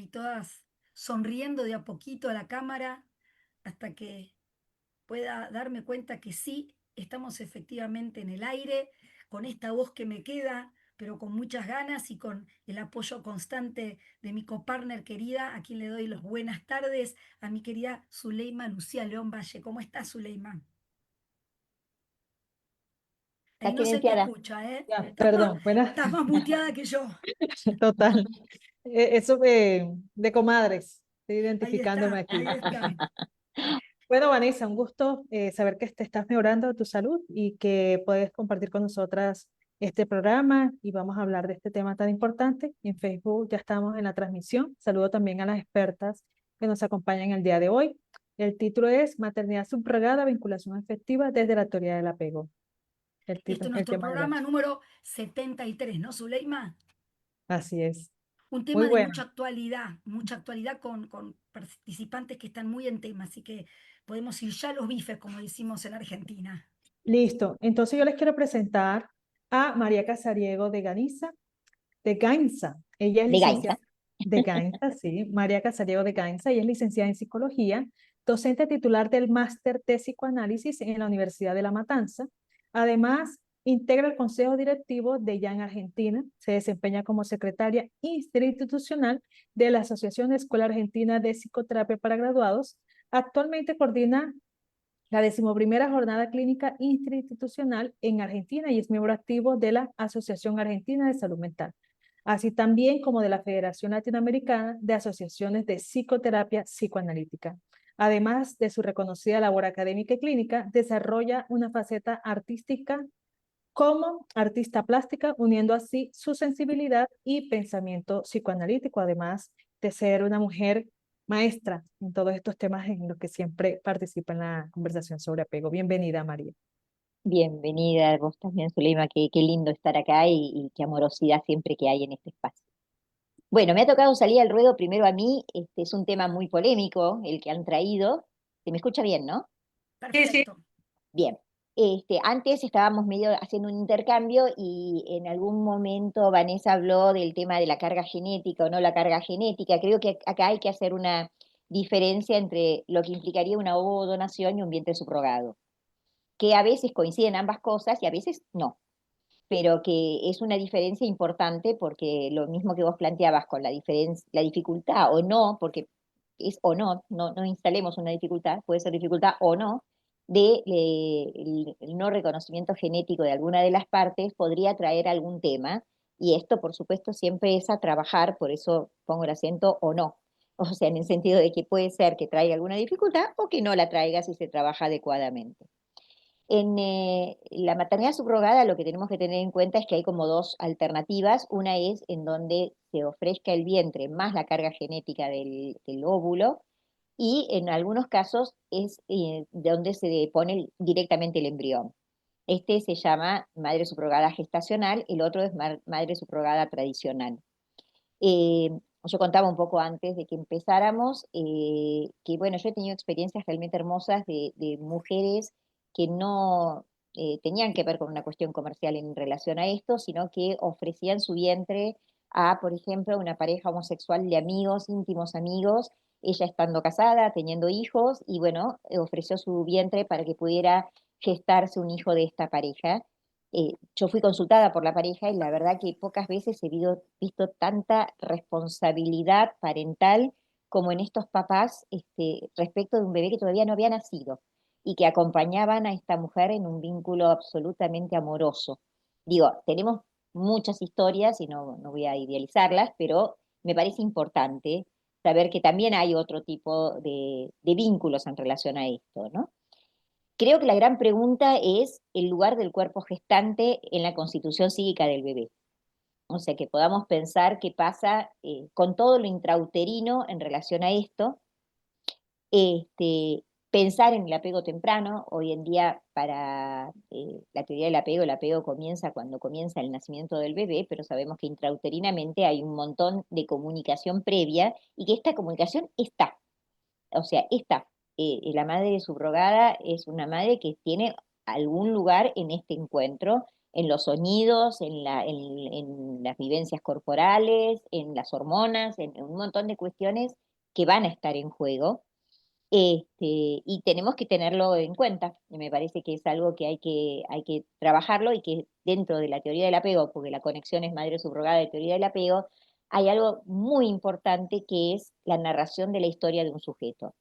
ahí todas sonriendo de a poquito a la cámara hasta que pueda darme cuenta que sí, estamos efectivamente en el aire, con esta voz que me queda, pero con muchas ganas y con el apoyo constante de mi copartner querida, a quien le doy las buenas tardes, a mi querida Zuleima Lucía León Valle. ¿Cómo estás, Zuleima? Ahí Está no se te silenciada. escucha, ¿eh? Ya, perdón, buenas, Estás más muteada que yo. total. Eso de comadres, estoy identificándome aquí. Ahí está. Bueno, Vanessa, un gusto saber que te estás mejorando tu salud y que puedes compartir con nosotras este programa y vamos a hablar de este tema tan importante. En Facebook ya estamos en la transmisión. Saludo también a las expertas que nos acompañan el día de hoy. El título es Maternidad subrogada, vinculación afectiva desde la teoría del apego. Este es El nuestro tema de hoy. programa número 73, ¿no, Zuleima? Así es. Un Muy tema de bueno. mucha actualidad con participantes que están muy en tema, así que podemos ir ya a los bifes, como decimos en Argentina. Listo. Entonces yo les quiero presentar a María Casariego de Ganiza, de Gainza. Ella es De Gainza. licenciada de Gainza, sí, María Casariego de Gainza. Ella es licenciada en psicología, docente titular del máster de psicoanálisis en la Universidad de La Matanza. Además, integra el consejo directivo de YAN Argentina. Se desempeña como secretaria institucional de la Asociación Escuela Argentina de Psicoterapia para Graduados. Actualmente coordina la 11ª Jornada Clínica Interinstitucional en Argentina y es miembro activo de la Asociación Argentina de Salud Mental, así también como de la Federación Latinoamericana de Asociaciones de Psicoterapia Psicoanalítica. Además de su reconocida labor académica y clínica, desarrolla una faceta artística como artista plástica, uniendo así su sensibilidad y pensamiento psicoanalítico, además de ser una mujer maestra en todos estos temas en los que siempre participa en la conversación sobre apego. Bienvenida, María. Bienvenida, vos también, Zuleima, qué lindo estar acá y qué amorosidad siempre que hay en este espacio. Bueno, me ha tocado salir al ruedo primero a mí, este es un tema muy polémico, el que han traído. Se me escucha bien, ¿no? Sí, sí. Perfecto. Bien. Antes estábamos medio haciendo un intercambio y en algún momento Vanessa habló del tema de la carga genética o no la carga genética. Creo que acá hay que hacer una diferencia entre lo que implicaría una ovodonación y un vientre subrogado, que a veces coinciden ambas cosas y a veces no, pero que es una diferencia importante porque lo mismo que vos planteabas con la dificultad o no, porque es o no, no instalemos una dificultad, puede ser dificultad o no, el no reconocimiento genético de alguna de las partes podría traer algún tema, y esto por supuesto siempre es a trabajar, por eso pongo el acento o no, o sea, en el sentido de que puede ser que traiga alguna dificultad o que no la traiga si se trabaja adecuadamente. En la maternidad subrogada lo que tenemos que tener en cuenta es que hay como dos alternativas. Una es en donde se ofrezca el vientre más la carga genética del óvulo, y en algunos casos es donde se pone directamente el embrión. Este se llama madre subrogada gestacional, el otro es madre subrogada tradicional. Eh, yo contaba un poco antes de que empezáramos, que bueno, yo he tenido experiencias realmente hermosas de mujeres que no tenían que ver con una cuestión comercial en relación a esto, sino que ofrecían su vientre a, por ejemplo, una pareja homosexual de amigos, íntimos amigos, ella estando casada, teniendo hijos, y bueno, ofreció su vientre para que pudiera gestarse un hijo de esta pareja. Yo fui consultada por la pareja y la verdad que pocas veces he visto tanta responsabilidad parental como en estos papás, respecto de un bebé que todavía no había nacido y que acompañaban a esta mujer en un vínculo absolutamente amoroso. Digo, tenemos muchas historias y no voy a idealizarlas, pero me parece importante saber que también hay otro tipo de vínculos en relación a esto, ¿no? Creo que la gran pregunta es el lugar del cuerpo gestante en la constitución psíquica del bebé. O sea, que podamos pensar qué pasa con todo lo intrauterino en relación a esto. Pensar en el apego temprano. Hoy en día, para la teoría del apego, el apego comienza cuando comienza el nacimiento del bebé, pero sabemos que intrauterinamente hay un montón de comunicación previa y que esta comunicación está. O sea, esta, la madre subrogada es una madre que tiene algún lugar en este encuentro en los sonidos, en las vivencias corporales, en las hormonas, en un montón de cuestiones que van a estar en juego. Y tenemos que tenerlo en cuenta. Y me parece que es algo que hay que trabajarlo y que dentro de la teoría del apego, porque la conexión es madre subrogada de teoría del apego, hay algo muy importante que es la narración de la historia de un sujeto.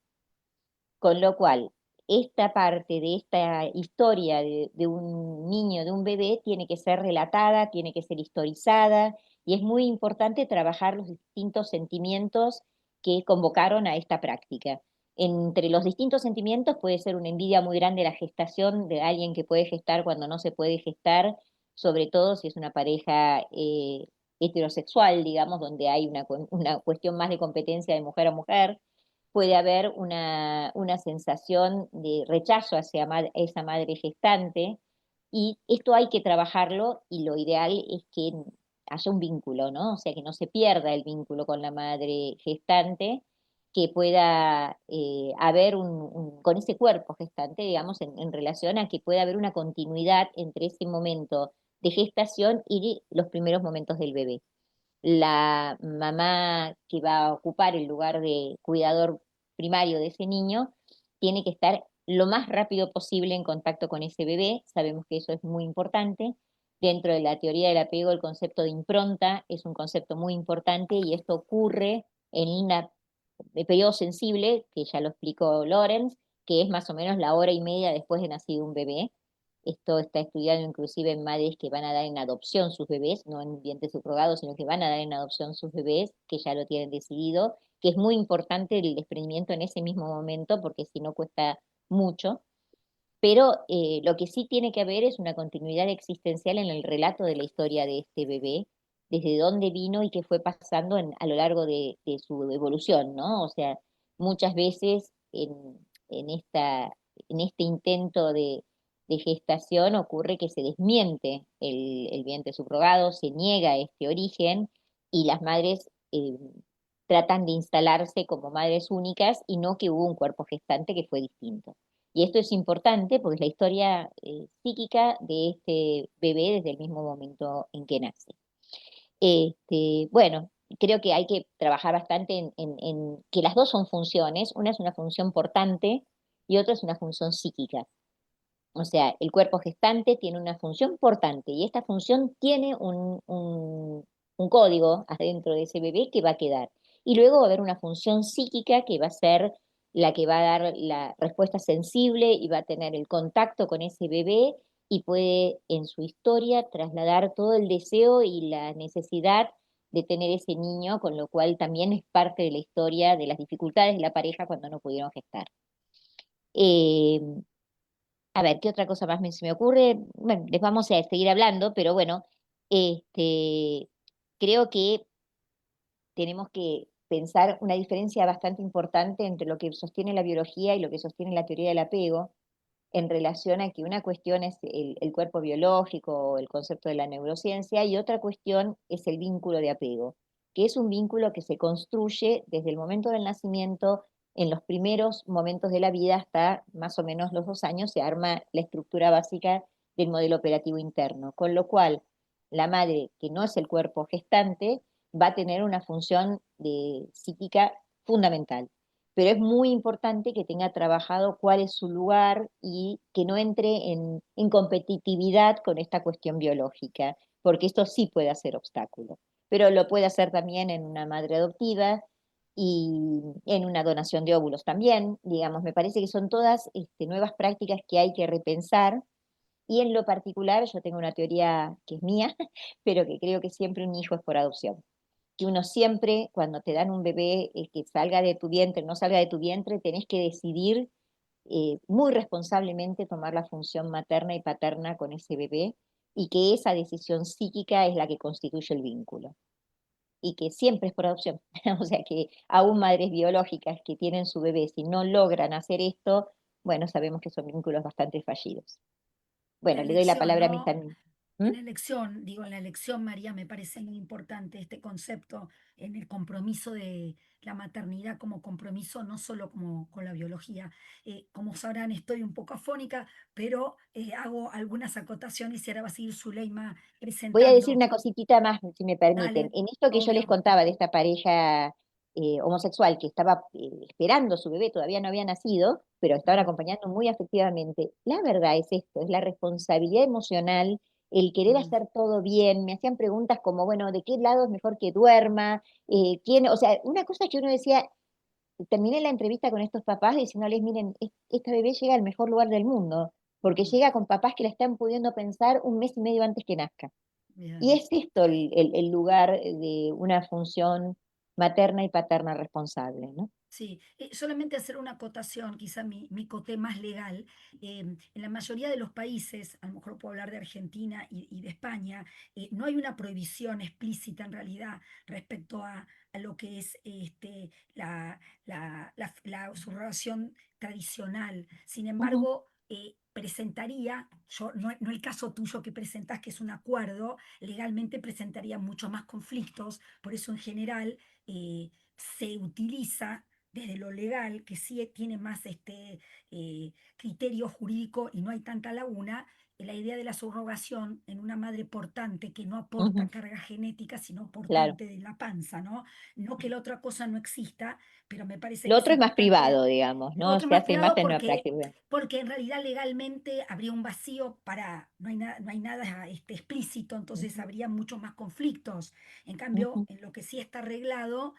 Con lo cual, esta parte de esta historia de un niño, de un bebé, tiene que ser relatada, tiene que ser historizada, y es muy importante trabajar los distintos sentimientos que convocaron a esta práctica. Entre los distintos sentimientos puede ser una envidia muy grande la gestación de alguien que puede gestar cuando no se puede gestar, sobre todo si es una pareja heterosexual, digamos, donde hay una cuestión más de competencia de mujer a mujer. Puede haber una sensación de rechazo hacia esa madre gestante, y esto hay que trabajarlo, y lo ideal es que haya un vínculo, ¿no? O sea, que no se pierda el vínculo con la madre gestante, que pueda haber con ese cuerpo gestante, digamos, en relación a que pueda haber una continuidad entre ese momento de gestación y los primeros momentos del bebé. La mamá que va a ocupar el lugar de cuidador primario de ese niño tiene que estar lo más rápido posible en contacto con ese bebé. Sabemos que eso es muy importante. Dentro de la teoría del apego, el concepto de impronta es un concepto muy importante, y esto ocurre en un periodo sensible, que ya lo explicó Lorenz, que es más o menos la hora y media después de nacido un bebé. Esto está estudiado inclusive en madres que van a dar en adopción sus bebés, no en vientre subrogado, sino que van a dar en adopción sus bebés, que ya lo tienen decidido, que es muy importante el desprendimiento en ese mismo momento, porque si no cuesta mucho. Pero lo que sí tiene que haber es una continuidad existencial en el relato de la historia de este bebé, desde dónde vino y qué fue pasando a lo largo de su evolución, ¿no? O sea, muchas veces en este intento de gestación ocurre que se desmiente el vientre subrogado, se niega este origen, y las madres tratan de instalarse como madres únicas, y no que hubo un cuerpo gestante que fue distinto. Y esto es importante porque es la historia psíquica de este bebé desde el mismo momento en que nace. Bueno, creo que hay que trabajar bastante en que las dos son funciones. Una es una función portante y otra es una función psíquica. O sea, el cuerpo gestante tiene una función portante, y esta función tiene un código adentro de ese bebé que va a quedar. Y luego va a haber una función psíquica que va a ser la que va a dar la respuesta sensible y va a tener el contacto con ese bebé, y puede en su historia trasladar todo el deseo y la necesidad de tener ese niño, con lo cual también es parte de la historia de las dificultades de la pareja cuando no pudieron gestar. Eh, a ver, ¿qué otra cosa más se me ocurre? Bueno, les vamos a seguir hablando, pero bueno, creo que tenemos que pensar una diferencia bastante importante entre lo que sostiene la biología y lo que sostiene la teoría del apego, en relación a que una cuestión es el cuerpo biológico o el concepto de la neurociencia, y otra cuestión es el vínculo de apego, que es un vínculo que se construye desde el momento del nacimiento. En los primeros momentos de la vida, hasta más o menos los 2 años, se arma la estructura básica del modelo operativo interno, con lo cual la madre, que no es el cuerpo gestante, va a tener una función psíquica fundamental, pero es muy importante que tenga trabajado cuál es su lugar y que no entre en competitividad con esta cuestión biológica, porque esto sí puede hacer obstáculo, pero lo puede hacer también en una madre adoptiva y en una donación de óvulos también. Digamos, me parece que son todas nuevas prácticas que hay que repensar. Y en lo particular, yo tengo una teoría que es mía, pero que creo que siempre un hijo es por adopción, que uno siempre, cuando te dan un bebé, que salga de tu vientre, no salga de tu vientre, tenés que decidir muy responsablemente tomar la función materna y paterna con ese bebé, y que esa decisión psíquica es la que constituye el vínculo, y que siempre es por adopción. O sea que aún madres biológicas que tienen su bebé, si no logran hacer esto, bueno, sabemos que son vínculos bastante fallidos. La Bueno, le doy la elección, palabra a ¿no? Misan. ¿Mm? digo, en la elección, María, me parece muy importante este concepto en el compromiso de la maternidad como compromiso, no solo como con la biología. Como sabrán, estoy un poco afónica, pero hago algunas acotaciones y ahora va a seguir Zuleima Voy a decir presentando. una cositita más, si me permiten. Dale, En esto que yo les obvio. contaba de esta pareja homosexual que estaba esperando su bebé, todavía no había nacido, pero estaban Mm, acompañando muy afectivamente. La verdad es esto, es la responsabilidad emocional, el querer mm, hacer todo bien. Me hacían preguntas como, bueno, ¿de qué lado es mejor que duerma? ¿Quién? O sea, una cosa que uno decía, terminé la entrevista con estos papás diciéndoles, miren, esta bebé llega al mejor lugar del mundo, porque mm, llega con papás que la están pudiendo pensar un mes y medio antes que nazca. Y bien. es esto el lugar de una función materna y paterna responsable, ¿no? Sí, solamente hacer una acotación, quizá mi coté más legal. En la mayoría de los países, a lo mejor puedo hablar de Argentina y de España, no hay una prohibición explícita en realidad respecto a lo que es la subrogación tradicional. Sin Ujú. embargo, presentaría, no el caso tuyo que presentás, que es un acuerdo, legalmente presentaría muchos más conflictos, por eso en general se utiliza desde lo legal, que sí tiene más criterio jurídico y no hay tanta laguna, la idea de la subrogación en una madre portante que no aporta Ujú. carga genética, sino Claro. portante de la panza, ¿no? No que la otra cosa no exista, pero me parece Lo que es otro es más importante. privado, digamos, Lo ¿no? otro Se más hace más privado en la práctica. porque en realidad legalmente habría un vacío no hay nada explícito, entonces Ujú, habría muchos más conflictos. En cambio, ujú. en lo que sí está arreglado,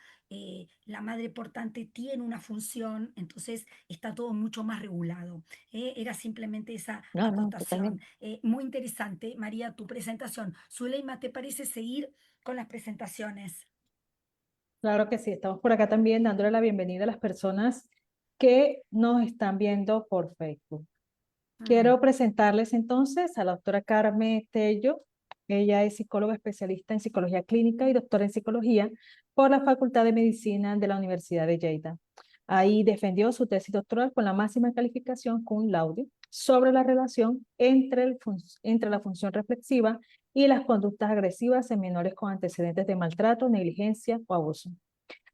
la madre portante tiene una función, entonces está todo mucho más regulado. Era simplemente esa No, no, acotación. totalmente. Muy interesante, María, tu presentación. Zuleima, ¿te parece seguir con las presentaciones? Claro que sí, estamos por acá también dándole la bienvenida a las personas que nos están viendo por Facebook. Mm, Quiero presentarles entonces a la doctora Carmen Tello. Ella es psicóloga especialista en psicología clínica y doctora en psicología por la Facultad de Medicina de la Universidad de Lleida. Ahí defendió su tesis doctoral con la máxima calificación cum laude sobre la relación entre la función reflexiva y las conductas agresivas en menores con antecedentes de maltrato, negligencia o abuso.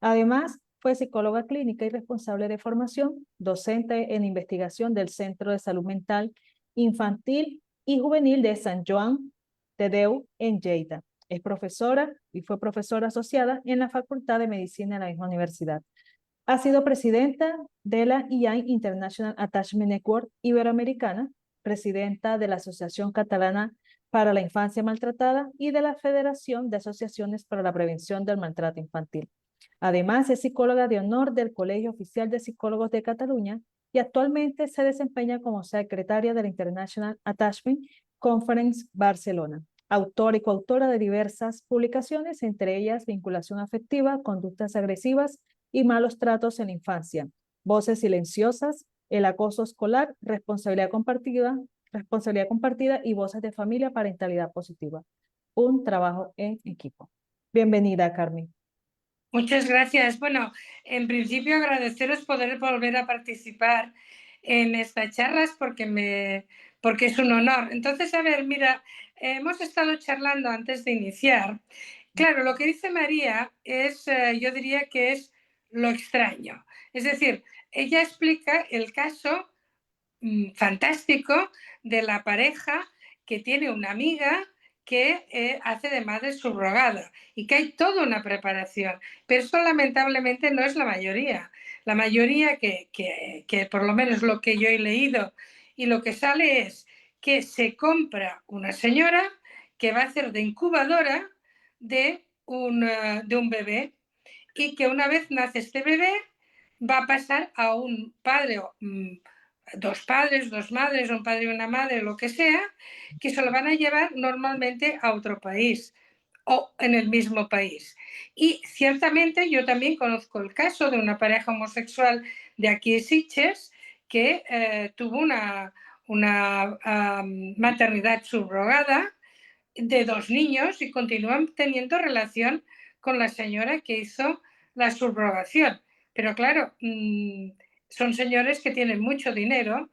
Además, fue psicóloga clínica y responsable de formación, docente en investigación del Centro de Salud Mental Infantil y Juvenil de San Joan de Déu en Lleida. Es profesora y fue profesora asociada en la Facultad de Medicina de la misma universidad. Ha sido presidenta de la IAI International Attachment Network Iberoamericana, presidenta de la Asociación Catalana para la Infancia Maltratada y de la Federación de Asociaciones para la Prevención del Maltrato Infantil. Además, es psicóloga de honor del Colegio Oficial de Psicólogos de Cataluña y actualmente se desempeña como secretaria de la International Attachment Conference Barcelona. Autora y coautora de diversas publicaciones, entre ellas Vinculación Afectiva, Conductas Agresivas y Malos Tratos en la Infancia, Voces Silenciosas, El Acoso Escolar, Responsabilidad Compartida y Voces de Familia, Parentalidad Positiva. Un trabajo en equipo. Bienvenida, Carmen. Muchas gracias. Bueno, en principio agradeceros poder volver a participar en estas charlas porque es un honor. Entonces, a ver, mira, hemos estado charlando antes de iniciar. Claro, lo que dice María es, yo diría que es lo extraño. Es decir, ella explica el caso fantástico de la pareja que tiene una amiga que hace de madre subrogada y que hay toda una preparación. Pero esto lamentablemente no es la mayoría. La mayoría que por lo menos lo que yo he leído y lo que sale es que se compra una señora que va a hacer de incubadora de un bebé y que una vez nace este bebé va a pasar a un padre dos padres, dos madres, un padre y una madre, lo que sea, que se lo van a llevar normalmente a otro país o en el mismo país. Y ciertamente yo también conozco el caso de una pareja homosexual de aquí de Sitges que tuvo una maternidad subrogada de dos niños y continúan teniendo relación con la señora que hizo la subrogación. Pero claro, son señores que tienen mucho dinero,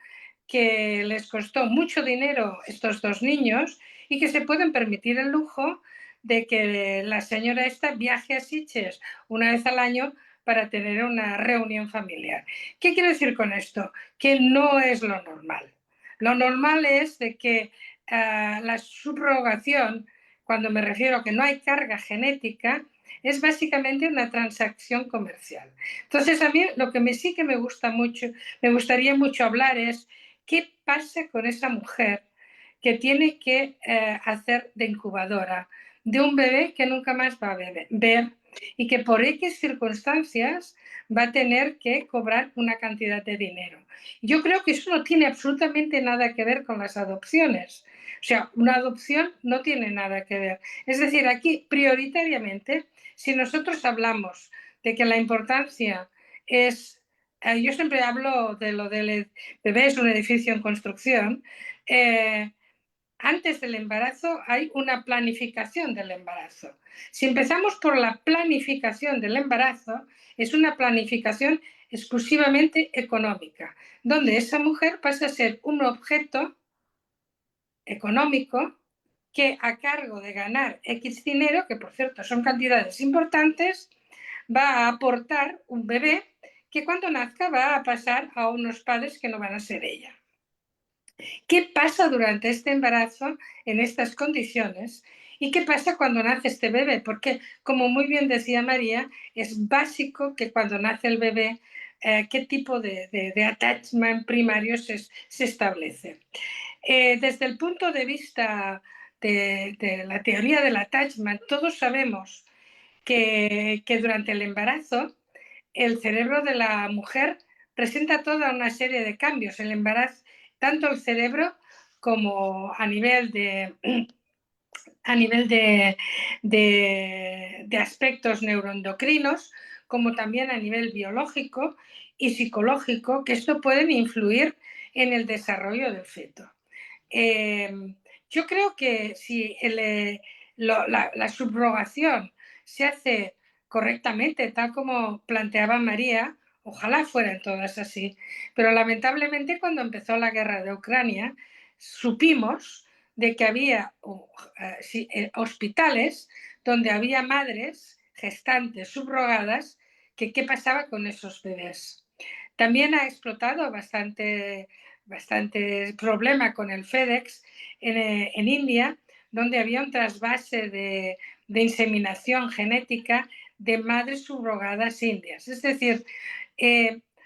que les costó mucho dinero estos dos niños y que se pueden permitir el lujo de que la señora esta viaje a Sitges una vez al año para tener una reunión familiar. ¿Qué quiero decir con esto? Que no es lo normal. Lo normal es de que la subrogación, cuando me refiero a que no hay carga genética, es básicamente una transacción comercial. Entonces, a mí lo que sí que me gustaría mucho hablar es qué pasa con esa mujer que tiene que hacer de incubadora de un bebé que nunca más va a ver y que por X circunstancias va a tener que cobrar una cantidad de dinero. Yo creo que eso no tiene absolutamente nada que ver con las adopciones. O sea, una adopción no tiene nada que ver. Es decir, aquí prioritariamente, si nosotros hablamos de que la importancia es, yo siempre hablo de lo del bebé es un edificio en construcción, antes del embarazo hay una planificación del embarazo. Si empezamos por la planificación del embarazo, es una planificación exclusivamente económica, donde esa mujer pasa a ser un objeto económico que a cargo de ganar X dinero, que por cierto son cantidades importantes, va a aportar un bebé que cuando nazca va a pasar a unos padres que no van a ser ella. ¿Qué pasa durante este embarazo en estas condiciones? ¿Y qué pasa cuando nace este bebé? Porque, como muy bien decía María, es básico que cuando nace el bebé, qué tipo de attachment primario se establece. Desde el punto de vista de la teoría del attachment, todos sabemos que durante el embarazo el cerebro de la mujer presenta toda una serie de cambios. El embarazo, tanto el cerebro como a nivel de aspectos neuroendocrinos, como también a nivel biológico y psicológico, que esto pueden influir en el desarrollo del feto. Yo creo que si la subrogación se hace correctamente, tal como planteaba María, ojalá fueran todas así, pero lamentablemente cuando empezó la guerra de Ucrania supimos de que había hospitales donde había madres gestantes subrogadas, que qué pasaba con esos bebés. También ha explotado bastante problema con el FedEx en India, donde había un trasvase de inseminación genética de madres subrogadas indias. Es decir,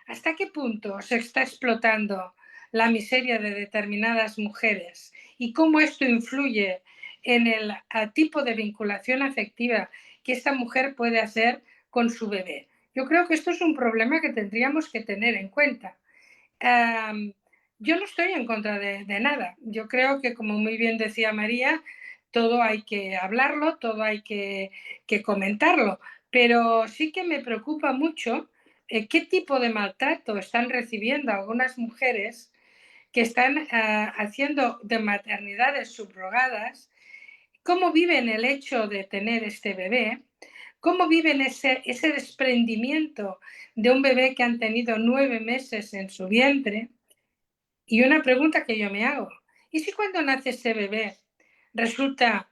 ¿hasta qué punto se está explotando la miseria de determinadas mujeres y cómo esto influye en el tipo de vinculación afectiva que esta mujer puede hacer con su bebé? Yo creo que esto es un problema que tendríamos que tener en cuenta. Yo no estoy en contra de nada. Yo creo que, como muy bien decía María, todo hay que hablarlo, todo hay que comentarlo, pero sí que me preocupa mucho qué tipo de maltrato están recibiendo algunas mujeres que están haciendo de maternidades subrogadas, cómo viven el hecho de tener este bebé, cómo viven ese desprendimiento de un bebé que han tenido 9 meses en su vientre. Y una pregunta que yo me hago, ¿y si cuando nace ese bebé resulta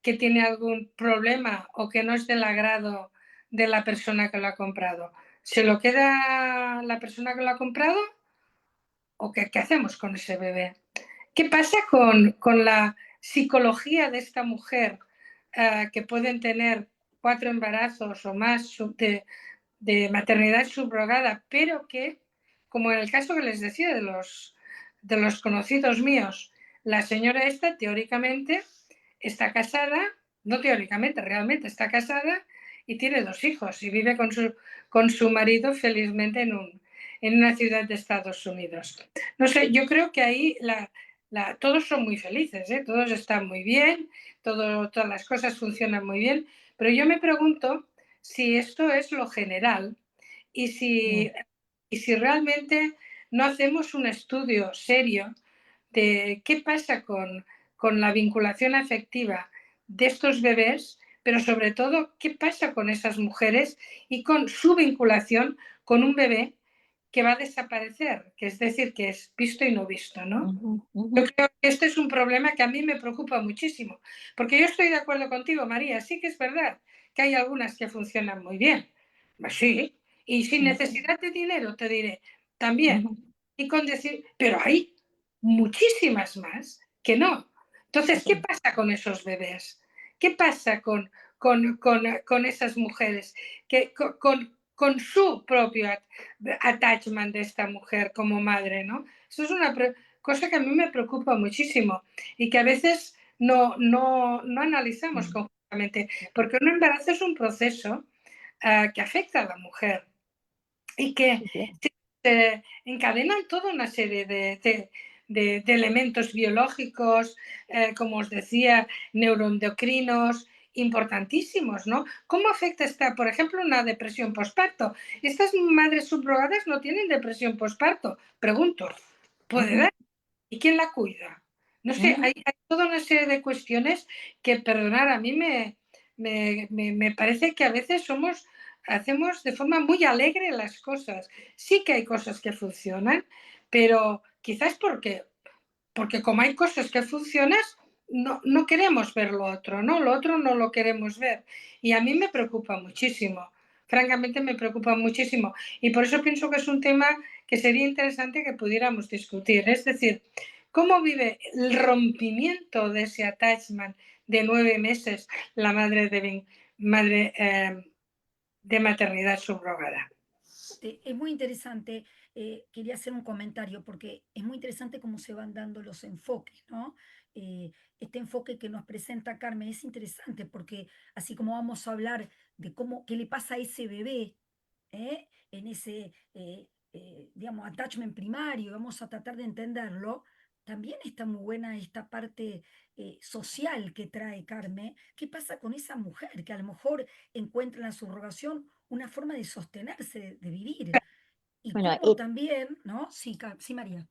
que tiene algún problema o que no es del agrado de la persona que lo ha comprado? ¿Se lo queda la persona que lo ha comprado? ¿O qué hacemos con ese bebé? ¿Qué pasa con la psicología de esta mujer que pueden tener 4 embarazos o más de maternidad subrogada, pero que, como en el caso que les decía de los conocidos míos, la señora esta teóricamente está casada, no teóricamente, realmente está casada y tiene 2 hijos y vive con su marido felizmente en una ciudad de Estados Unidos. No sé, yo creo que ahí todos son muy felices, todos están muy bien, todas las cosas funcionan muy bien, pero yo me pregunto si esto es lo general y si realmente no hacemos un estudio serio de qué pasa con la vinculación afectiva de estos bebés, pero sobre todo qué pasa con esas mujeres y con su vinculación con un bebé que va a desaparecer, que es decir, que es visto y no visto, ¿no? Ujú, Yo ujú. creo que este es un problema que a mí me preocupa muchísimo, porque yo estoy de acuerdo contigo, María, sí que es verdad que hay algunas que funcionan muy bien, pues sí, y sin Ujú, necesidad de dinero, te diré, también, ujú. y con decir, pero hay muchísimas más que no. Entonces, ¿qué Sí. pasa con esos bebés? ¿Qué pasa con esas mujeres? Que, con su propio attachment de esta mujer como madre, ¿no? Eso es una cosa que a mí me preocupa muchísimo y que a veces no analizamos Mm. conjuntamente, porque un embarazo es un proceso que afecta a la mujer y que Sí, claro. se encadenan toda una serie de elementos biológicos, como os decía, neuroendocrinos, importantísimos, ¿no? ¿Cómo afecta esta, por ejemplo, una depresión posparto? Estas madres subrogadas no tienen depresión posparto, pregunto. ¿Puede Ujú, dar? ¿Y quién la cuida? No sé, ujú. hay toda una serie de cuestiones que, perdonar, a mí me parece que a veces hacemos de forma muy alegre las cosas. Sí que hay cosas que funcionan, pero quizás porque como hay cosas que funcionan, no queremos ver lo otro, ¿no? Lo otro no lo queremos ver. Y a mí me preocupa muchísimo, francamente me preocupa muchísimo. Y por eso pienso que es un tema que sería interesante que pudiéramos discutir. Es decir, ¿cómo vive el rompimiento de ese attachment de 9 meses la madre de maternidad subrogada? Es muy interesante, quería hacer un comentario porque es muy interesante cómo se van dando los enfoques, ¿no? Eh, este enfoque que nos presenta Carmen es interesante porque así como vamos a hablar de cómo, qué le pasa a ese bebé, en ese, digamos, attachment primario, vamos a tratar de entenderlo, también está muy buena esta parte social que trae Carmen. ¿Qué pasa con esa mujer que a lo mejor encuentra en la subrogación una forma de sostenerse, de vivir? Y Bueno, cómo también, ¿no? Sí, sí, María.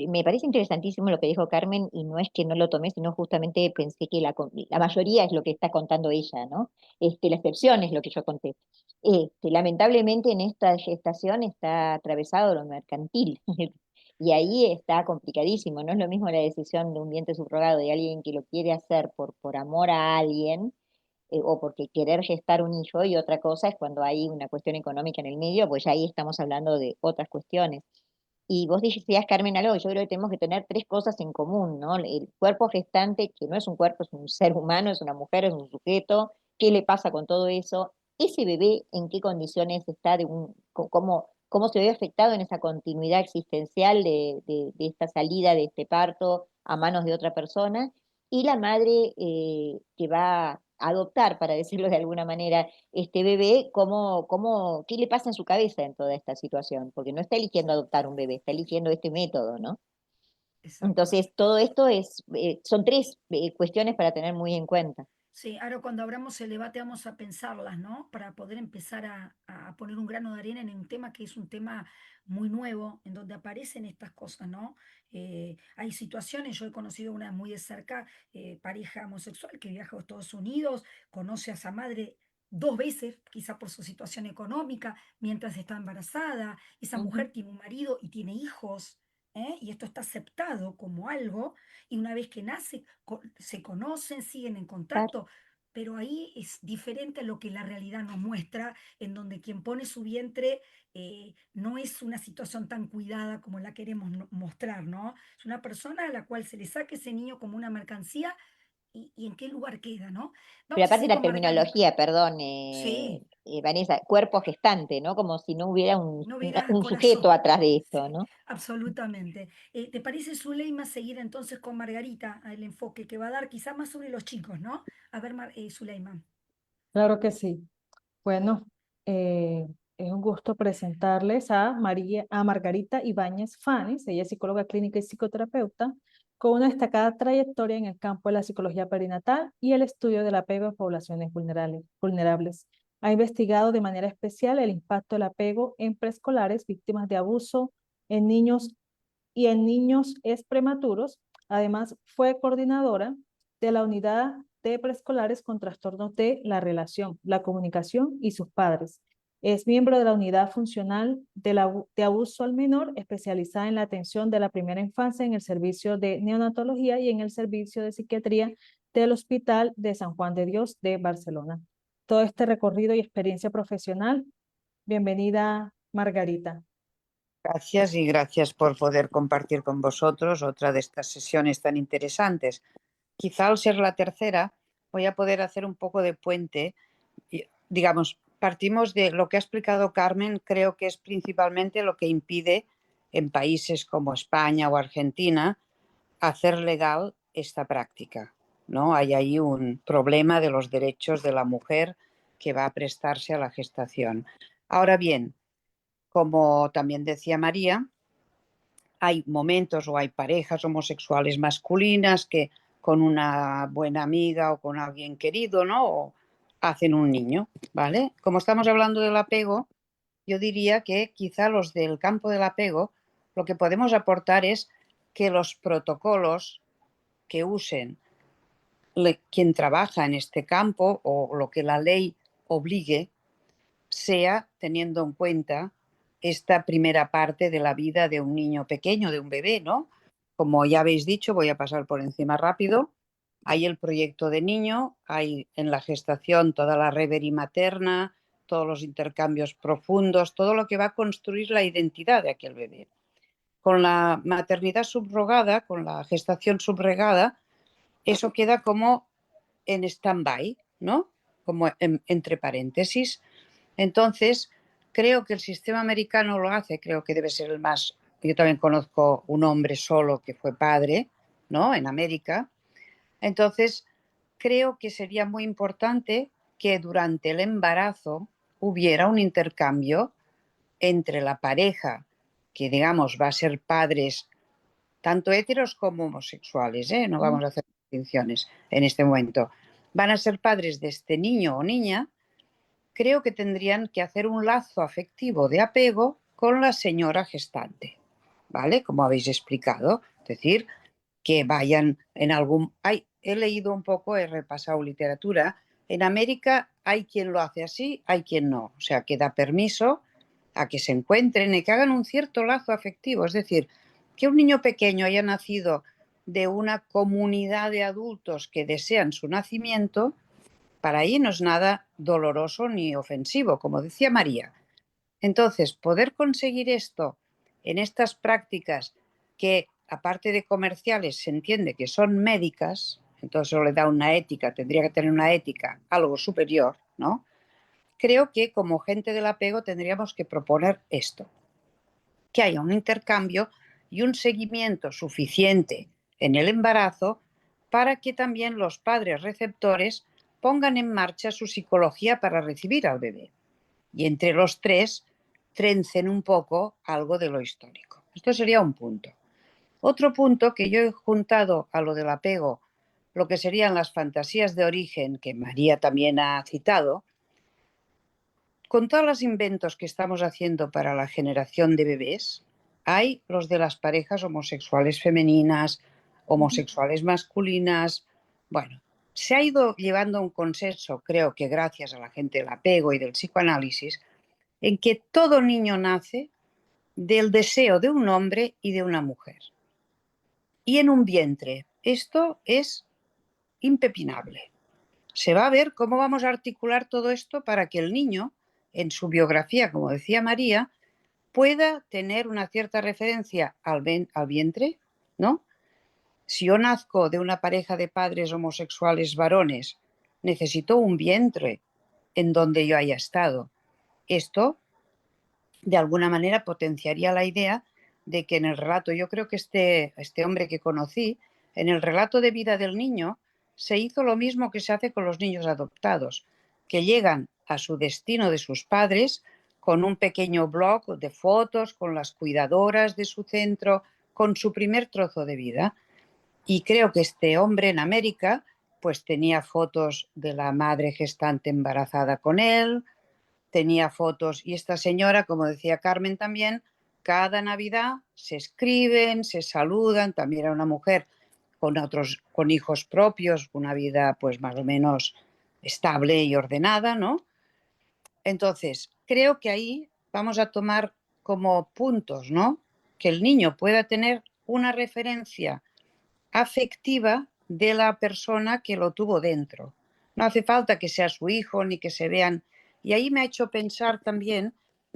me parece interesantísimo lo que dijo Carmen y no es que no lo tomé, sino justamente pensé que la mayoría es lo que está contando ella, ¿no? La excepción es lo que yo conté. Lamentablemente en esta gestación está atravesado lo mercantil y ahí está complicadísimo. No es lo mismo la decisión de un vientre subrogado de alguien que lo quiere hacer por amor a alguien o porque querer gestar un hijo y otra cosa es cuando hay una cuestión económica en el medio, pues ya ahí estamos hablando de otras cuestiones. Y vos decías, Carmen, algo, yo creo que tenemos que tener tres cosas en común, ¿no? El cuerpo gestante, que no es un cuerpo, es un ser humano, es una mujer, es un sujeto, ¿qué le pasa con todo eso? Ese bebé, ¿en qué condiciones está, cómo se ve afectado en esa continuidad existencial de esta salida, de este parto a manos de otra persona? Y la madre que va a adoptar, para decirlo de alguna manera, este bebé, qué le pasa en su cabeza en toda esta situación, porque no está eligiendo adoptar un bebé, está eligiendo este método, ¿no? Exacto. Entonces, todo esto son tres cuestiones para tener muy en cuenta. Sí, ahora cuando abramos el debate vamos a pensarlas, ¿no? Para poder empezar a poner un grano de arena en un tema que es un tema muy nuevo, en donde aparecen estas cosas, ¿no? Hay situaciones, yo he conocido una muy de cerca, pareja homosexual que viaja a Estados Unidos, conoce a esa madre 2 veces, quizá por su situación económica, mientras está embarazada. Esa Ujú. mujer tiene un marido y tiene hijos, y esto está aceptado como algo, y una vez que nace, se conocen, siguen en Claro. contacto, pero ahí es diferente a lo que la realidad nos muestra, en donde quien pone su vientre no es una situación tan cuidada como la queremos mostrar, ¿no? Es una persona a la cual se le saca ese niño como una mercancía y en qué lugar queda, ¿no? Pero Vamos a aparte seguir la con Margarita. terminología, perdón, Sí, Vanessa, cuerpo gestante, ¿no? Como si no hubiera no hubiera un sujeto corazón. atrás de esto, Sí, ¿no? absolutamente. ¿Te parece, Zuleima, seguir entonces con Margarita, el enfoque que va a dar quizá más sobre los chicos, ¿no? A ver, Zuleima. Claro que sí. Bueno, es un gusto presentarles a Margarita Ibáñez Fanes. Ella es psicóloga clínica y psicoterapeuta con una destacada trayectoria en el campo de la psicología perinatal y el estudio del apego en poblaciones vulnerables. Ha investigado de manera especial el impacto del apego en preescolares víctimas de abuso, en niños y en niños es prematuros. Además, fue coordinadora de la unidad de preescolares con trastornos de la relación, la comunicación y sus padres. Es miembro de la Unidad Funcional de Abuso al Menor, especializada en la atención de la primera infancia en el servicio de neonatología y en el servicio de psiquiatría del Hospital de San Juan de Dios de Barcelona. Todo este recorrido y experiencia profesional. Bienvenida, Margarita. Gracias y gracias por poder compartir con vosotros otra de estas sesiones tan interesantes. Quizá al ser la tercera voy a poder hacer un poco de puente. Digamos, partimos de lo que ha explicado Carmen, creo que es principalmente lo que impide en países como España o Argentina hacer legal esta práctica, ¿no? Hay ahí un problema de los derechos de la mujer que va a prestarse a la gestación. Ahora bien, como también decía María, hay momentos o hay parejas homosexuales masculinas que con una buena amiga o con alguien querido, ¿no? O hacen un niño, ¿vale? Como estamos hablando del apego, yo diría que quizá los del campo del apego lo que podemos aportar es que los protocolos que usen quien trabaja en este campo o lo que la ley obligue sea teniendo en cuenta esta primera parte de la vida de un niño pequeño, de un bebé, ¿no? Como ya habéis dicho, voy a pasar por encima rápido. Hay el proyecto de niño, hay en la gestación toda la reverie materna, todos los intercambios profundos, todo lo que va a construir la identidad de aquel bebé. Con la maternidad subrogada, con la gestación subrogada, eso queda como en stand-by, ¿no? Como entre paréntesis. Entonces, creo que el sistema americano lo hace, creo que debe ser el más. Yo también conozco un hombre solo que fue padre, ¿no? En América. Entonces, creo que sería muy importante que durante el embarazo hubiera un intercambio entre la pareja, que digamos va a ser padres tanto heteros como homosexuales, ¿eh? No vamos a hacer distinciones en este momento. Van a ser padres de este niño o niña. Creo que tendrían que hacer un lazo afectivo de apego con la señora gestante, ¿vale? Como habéis explicado. Es decir, que vayan en algún. He leído un poco, he repasado literatura. En América hay quien lo hace así, hay quien no. O sea, que da permiso a que se encuentren y que hagan un cierto lazo afectivo. Es decir, que un niño pequeño haya nacido de una comunidad de adultos que desean su nacimiento, para ahí no es nada doloroso ni ofensivo, como decía María. Entonces, poder conseguir esto en estas prácticas que, aparte de comerciales, se entiende que son médicas, entonces eso le da una ética, tendría que tener una ética algo superior, ¿no? Creo que como gente del apego tendríamos que proponer esto, que haya un intercambio y un seguimiento suficiente en el embarazo para que también los padres receptores pongan en marcha su psicología para recibir al bebé. Y entre los tres trencen un poco algo de lo histórico. Esto sería un punto. Otro punto que yo he juntado a lo del apego, lo que serían las fantasías de origen, que María también ha citado, con todos los inventos que estamos haciendo para la generación de bebés, hay los de las parejas homosexuales femeninas, homosexuales masculinas. Bueno, se ha ido llevando un consenso, creo que gracias a la gente del apego y del psicoanálisis, en que todo niño nace del deseo de un hombre y de una mujer. Y en un vientre. Esto es impepinable. Se va a ver cómo vamos a articular todo esto para que el niño, en su biografía, como decía María, pueda tener una cierta referencia al vientre, ¿no? Si yo nazco de una pareja de padres homosexuales varones, necesito un vientre en donde yo haya estado. Esto, de alguna manera, potenciaría la idea de que en el relato, yo creo que este hombre que conocí, en el relato de vida del niño, se hizo lo mismo que se hace con los niños adoptados, que llegan a su destino de sus padres con un pequeño blog de fotos, con las cuidadoras de su centro, con su primer trozo de vida. Y creo que este hombre en América pues tenía fotos de la madre gestante embarazada con él, tenía fotos, y esta señora, como decía Carmen también, cada Navidad se escriben, se saludan, también era una mujer con hijos propios, una vida pues más o menos estable y ordenada, ¿no? Entonces, creo que ahí vamos a tomar como puntos, ¿no? Que el niño pueda tener una referencia afectiva de la persona que lo tuvo dentro. No hace falta que sea su hijo ni que se vean. Y ahí me ha hecho pensar también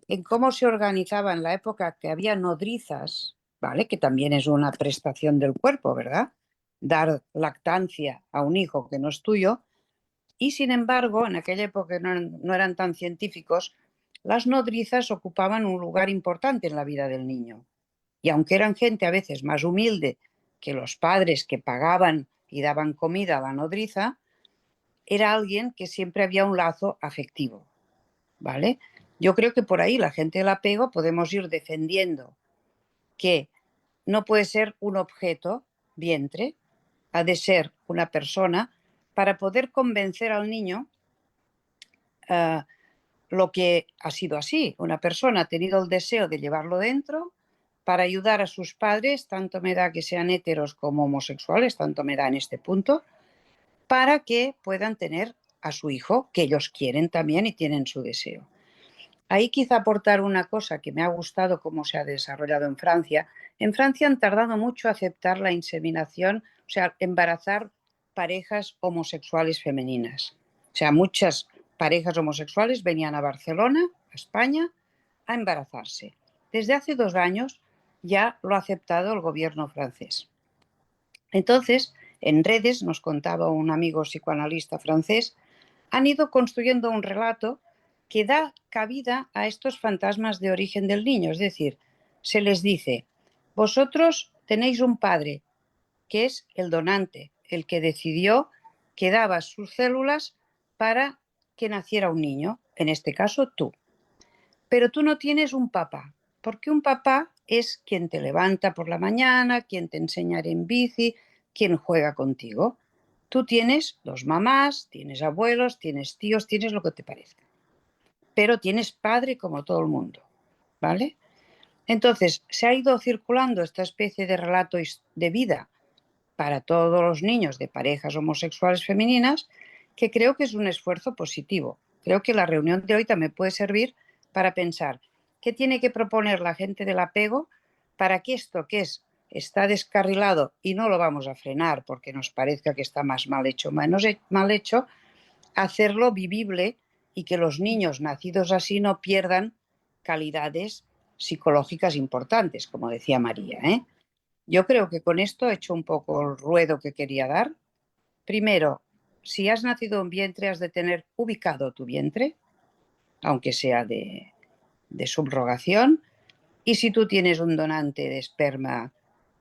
en cómo se organizaba en la época que había nodrizas, ¿vale? Que también es una prestación del cuerpo, ¿verdad? Dar lactancia a un hijo que no es tuyo. Y sin embargo, en aquella época no eran tan científicos, las nodrizas ocupaban un lugar importante en la vida del niño. Y aunque eran gente a veces más humilde que los padres que pagaban y daban comida a la nodriza, era alguien que siempre había un lazo afectivo, ¿vale? Yo creo que por ahí la gente del apego podemos ir defendiendo que no puede ser un objeto, vientre, ha de ser una persona para poder convencer al niño lo que ha sido así. Una persona ha tenido el deseo de llevarlo dentro para ayudar a sus padres, tanto me da que sean heteros como homosexuales, tanto me da en este punto, para que puedan tener a su hijo, que ellos quieren también y tienen su deseo. Ahí quizá aportar una cosa que me ha gustado cómo se ha desarrollado en Francia. En Francia han tardado mucho a aceptar la inseminación, o sea, embarazar parejas homosexuales femeninas. O sea, muchas parejas homosexuales venían a Barcelona, a España, a embarazarse. Desde hace 2 años ya lo ha aceptado el gobierno francés. Entonces, en redes, nos contaba un amigo psicoanalista francés, han ido construyendo un relato que da cabida a estos fantasmas de origen del niño. Es decir, se les dice, vosotros tenéis un padre, que es el donante, el que decidió que daba sus células para que naciera un niño, en este caso tú. Pero tú no tienes un papá, porque un papá es quien te levanta por la mañana, quien te enseña a ir en bici, quien juega contigo. Tú tienes 2 mamás, tienes abuelos, tienes tíos, tienes lo que te parezca. Pero tienes padre como todo el mundo, ¿vale? Entonces, se ha ido circulando esta especie de relato de vida para todos los niños de parejas homosexuales femeninas, que creo que es un esfuerzo positivo. Creo que la reunión de hoy también puede servir para pensar qué tiene que proponer la gente del apego para que esto que está descarrilado y no lo vamos a frenar porque nos parezca que está más mal hecho, menos mal hecho, hacerlo vivible y que los niños nacidos así no pierdan calidades psicológicas importantes, como decía María, ¿eh? Yo creo que con esto he hecho un poco el ruedo que quería dar. Primero, si has nacido en vientre, has de tener ubicado tu vientre, aunque sea de subrogación. Y si tú tienes un donante de esperma,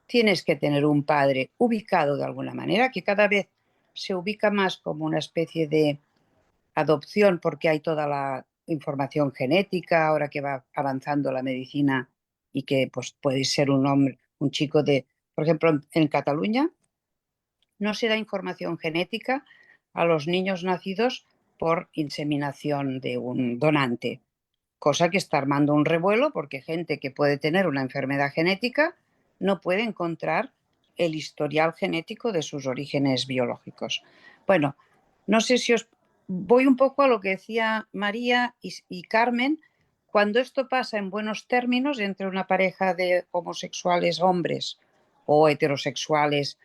tienes que tener un padre ubicado de alguna manera, que cada vez se ubica más como una especie de adopción, porque hay toda la información genética, ahora que va avanzando la medicina y que pues, puede ser un hombre, un chico de, por ejemplo, en Cataluña no se da información genética a los niños nacidos por inseminación de un donante, cosa que está armando un revuelo porque gente que puede tener una enfermedad genética no puede encontrar el historial genético de sus orígenes biológicos. Bueno, no sé si os voy un poco a lo que decía María y Carmen. Cuando esto pasa en buenos términos entre una pareja de homosexuales hombres o heterosexuales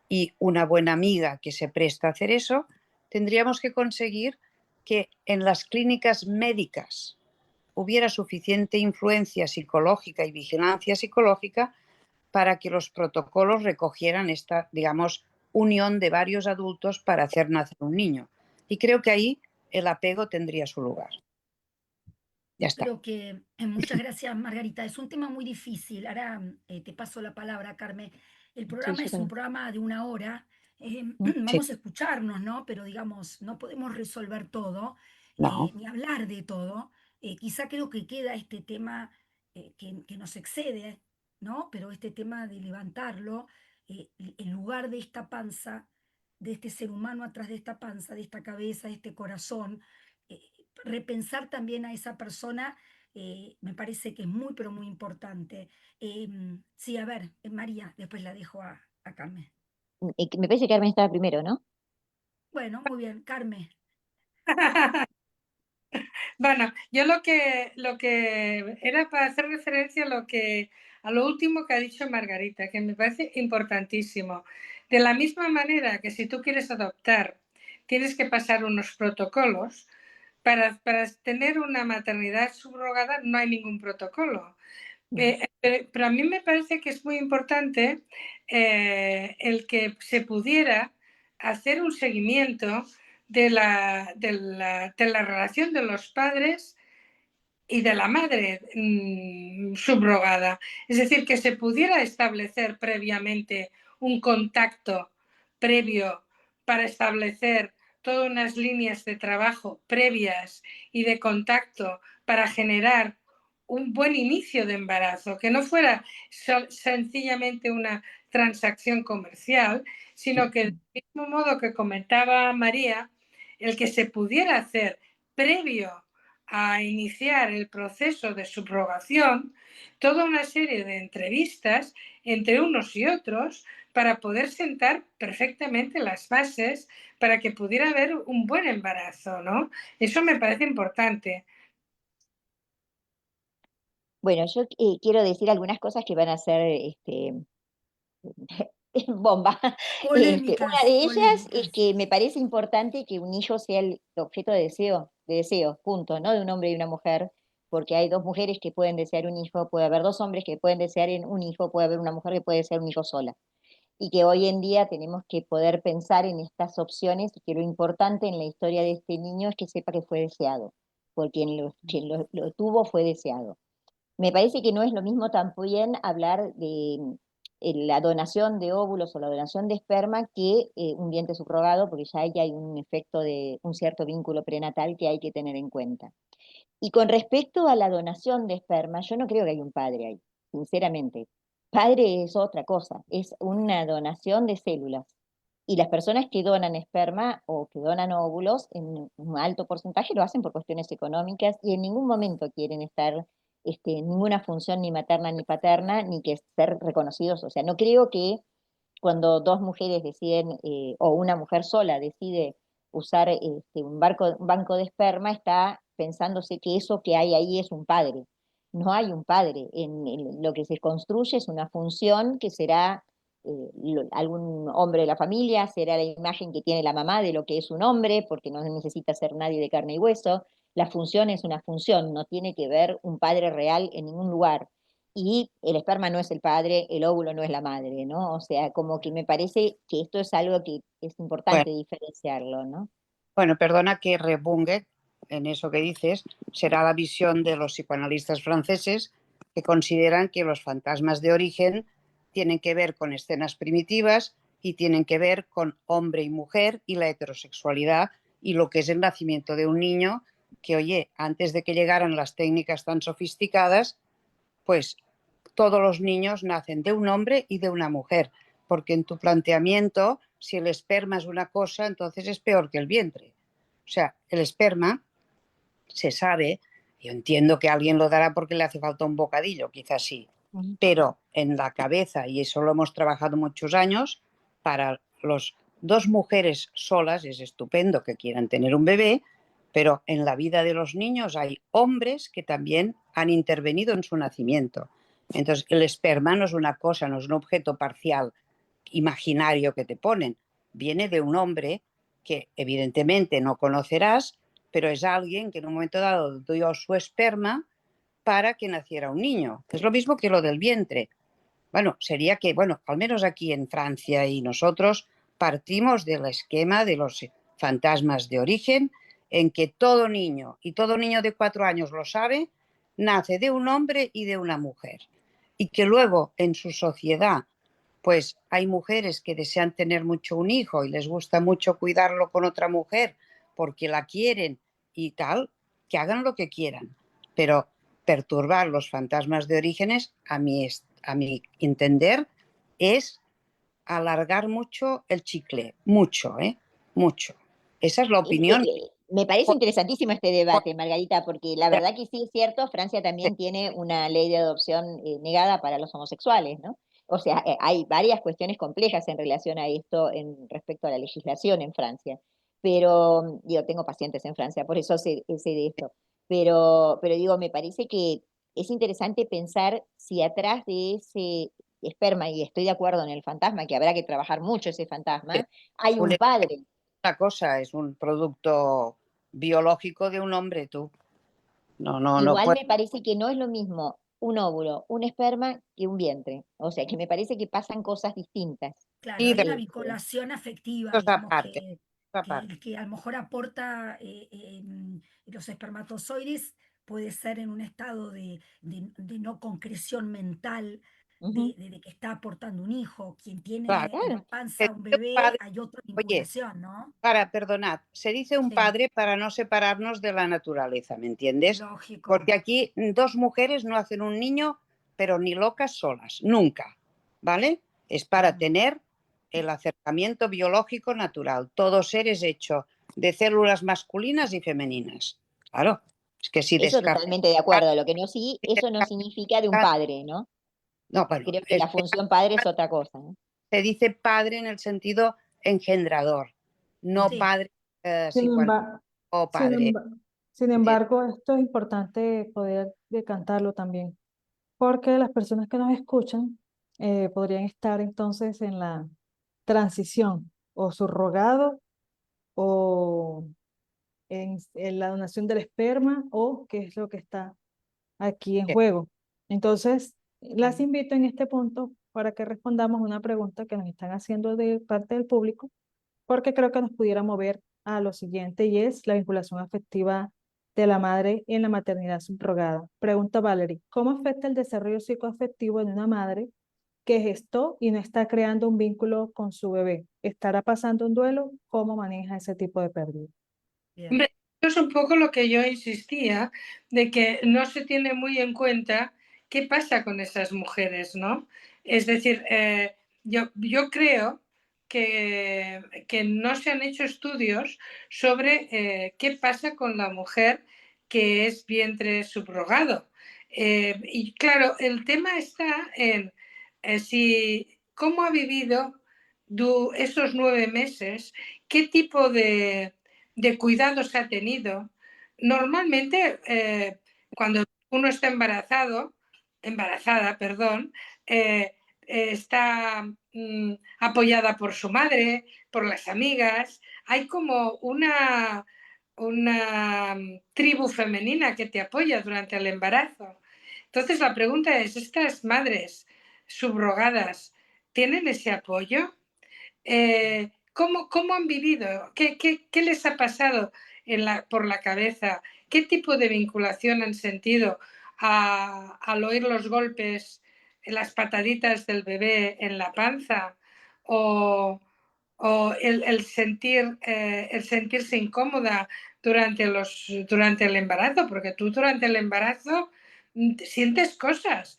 y una buena amiga que se presta a hacer eso, tendríamos que conseguir que en las clínicas médicas hubiera suficiente influencia psicológica y vigilancia psicológica para que los protocolos recogieran esta, digamos, unión de varios adultos para hacer nacer un niño. Y creo que ahí el apego tendría su lugar. Ya está. Creo que muchas gracias, Margarita. Es un tema muy difícil. Ahora te paso la palabra, Carmen. El programa Sí, es un programa de 1 hora. Sí, Vamos a escucharnos, ¿no? Pero digamos, no podemos resolver todo, no. ni hablar de todo. Quizá creo que queda este tema que nos excede, ¿no? Pero este tema de levantarlo, en lugar de esta panza, de este ser humano atrás de esta panza, de esta cabeza, de este corazón, eh, repensar también a esa persona, me parece que es muy, pero muy importante. Sí, a ver, María, después la dejo a Carmen. Me parece que Carmen estaba primero, ¿no? Bueno, muy bien, Carmen. Bueno, yo lo que era para hacer referencia a lo último que ha dicho Margarita, que me parece importantísimo. De la misma manera que si tú quieres adoptar, tienes que pasar unos protocolos, para tener una maternidad subrogada no hay ningún protocolo. Pero a mí me parece que es muy importante el que se pudiera hacer un seguimiento de la relación de los padres y de la madre subrogada. Es decir, que se pudiera establecer previamente un contacto previo para establecer todas unas líneas de trabajo previas y de contacto para generar un buen inicio de embarazo, que no fuera sencillamente una transacción comercial, sino que del mismo modo que comentaba María, el que se pudiera hacer previo a iniciar el proceso de subrogación toda una serie de entrevistas entre unos y otros para poder sentar perfectamente las bases para que pudiera haber un buen embarazo, ¿no? Eso me parece importante. Bueno, yo quiero decir algunas cosas que van a ser bomba. Polémicas, Una de ellas polémicas. es que me parece importante que un hijo sea el objeto de deseo, punto, ¿no? De un hombre y una mujer, porque hay dos mujeres que pueden desear un hijo, puede haber dos hombres que pueden desear en un hijo, puede haber una mujer que puede desear un hijo sola. Y que hoy en día tenemos que poder pensar en estas opciones y que lo importante en la historia de este niño es que sepa que fue deseado, porque quien lo tuvo fue deseado. Me parece que no es lo mismo también hablar de la donación de óvulos o la donación de esperma que un vientre subrogado, porque ya ahí hay un efecto de un cierto vínculo prenatal que hay que tener en cuenta. Y con respecto a la donación de esperma, yo no creo que hay un padre ahí, sinceramente. Padre es otra cosa, es una donación de células. Y las personas que donan esperma o que donan óvulos, en un alto porcentaje lo hacen por cuestiones económicas y en ningún momento quieren estar en ninguna función ni materna ni paterna, ni que ser reconocidos. O sea, no creo que cuando dos mujeres deciden, o una mujer sola decide usar un banco de esperma, está pensándose que eso que hay ahí es un padre. No hay un padre. En lo que se construye es una función que será algún hombre de la familia, será la imagen que tiene la mamá de lo que es un hombre, porque no necesita ser nadie de carne y hueso. La función es una función, no tiene que ver un padre real en ningún lugar. Y el esperma no es el padre, el óvulo no es la madre, ¿no? O sea, como que me parece que esto es algo que es Bueno, importante diferenciarlo, ¿no? bueno, perdona que rebungue en eso que dices. Será la visión de los psicoanalistas franceses que consideran que los fantasmas de origen tienen que ver con escenas primitivas y tienen que ver con hombre y mujer y la heterosexualidad y lo que es el nacimiento de un niño que, oye, antes de que llegaran las técnicas tan sofisticadas, pues todos los niños nacen de un hombre y de una mujer, porque en tu planteamiento, si el esperma es una cosa, entonces es peor que el vientre. O sea, el esperma se sabe, yo entiendo que alguien lo dará porque le hace falta un bocadillo, quizás sí, pero en la cabeza, y eso lo hemos trabajado muchos años, para los dos mujeres solas es estupendo que quieran tener un bebé, pero en la vida de los niños hay hombres que también han intervenido en su nacimiento. Entonces, el esperma no es una cosa, no es un objeto parcial, imaginario que te ponen. Viene de un hombre que evidentemente no conocerás, pero es alguien que en un momento dado dio su esperma para que naciera un niño. Es lo mismo que lo del vientre. Bueno, sería que, bueno, al menos aquí en Francia y nosotros partimos del esquema de los fantasmas de origen, en que todo niño, y todo niño de 4 años lo sabe, nace de un hombre y de una mujer. Y que luego en su sociedad, pues hay mujeres que desean tener mucho un hijo y les gusta mucho cuidarlo con otra mujer porque la quieren y tal, que hagan lo que quieran. Pero perturbar los fantasmas de orígenes, a mi entender, es alargar mucho el chicle, mucho, ¿eh? Mucho. Esa es la opinión. Me parece interesantísimo este debate, Margarita, porque la verdad que sí es cierto, Francia también tiene una ley de adopción negada para los homosexuales, ¿no? O sea, hay varias cuestiones complejas en relación a esto en respecto a la legislación en Francia. Pero, digo, tengo pacientes en Francia, por eso sé de esto. pero digo, me parece que es interesante pensar si atrás de ese esperma, y estoy de acuerdo en el fantasma, que habrá que trabajar mucho ese fantasma, hay un padre. Una cosa es un producto biológico de un hombre, tú. No Igual puede. me parece que no es lo mismo un óvulo, un esperma que un vientre. O sea, que me parece que pasan cosas distintas. Claro, Y hay de una vinculación afectiva, esa digamos, parte, esa parte. que a lo mejor aporta los espermatozoides, puede ser en un estado de no concreción mental, Ujú. de que está aportando un hijo. Quien tiene en la Claro. Se panza un dice un bebé, padre, hay otra oye, vinculación, ¿no? perdonad, se dice un Sí, padre para no separarnos de la naturaleza, ¿me entiendes? lógico. Porque aquí dos mujeres no hacen un niño, pero ni locas solas, nunca, ¿vale? Es para Mm. tener el acercamiento biológico natural. Todo ser es hecho de células masculinas y femeninas. Claro, es que si Eso descartas... totalmente de acuerdo. Lo que no sí, eso no significa de un padre, ¿no? No, bueno, Creo que la función padre es otra cosa, ¿no? se dice padre en el sentido engendrador, no Sí, padre Sin psicoanalista embargo, o sin padre. emba- sin ¿Entiendes? embargo, esto es importante poder decantarlo también, porque las personas que nos escuchan podrían estar entonces en la transición o subrogado o en la donación del esperma o qué es lo que está aquí en juego. Entonces, las mm, invito en este punto para que respondamos una pregunta que nos están haciendo de parte del público, porque creo que nos pudiera mover a lo siguiente y es la vinculación afectiva de la madre en la maternidad subrogada. Pregunta Valerie, ¿cómo afecta el desarrollo psicoafectivo de una madre que gestó y no está creando un vínculo con su bebé? ¿Estará pasando un duelo? ¿Cómo maneja ese tipo de pérdida? bien. Hombre, eso es un poco lo que yo insistía, de que no se tiene muy en cuenta qué pasa con esas mujeres, ¿no? Es decir, yo creo que no se han hecho estudios sobre qué pasa con la mujer que es vientre subrogado. Y claro, el tema está en cómo ha vivido esos 9 meses, qué tipo de cuidados ha tenido. Normalmente, cuando uno está embarazada, perdón, está apoyada por su madre, por las amigas. Hay como una tribu femenina que te apoya durante el embarazo. Entonces, la pregunta es, ¿estas madres subrogadas tienen ese apoyo? ¿Cómo han vivido? ¿Qué les ha pasado por la cabeza? ¿Qué tipo de vinculación han sentido al oír los golpes, las pataditas del bebé en la panza? ¿O, o el sentirse incómoda durante el embarazo? Porque tú durante el embarazo sientes cosas,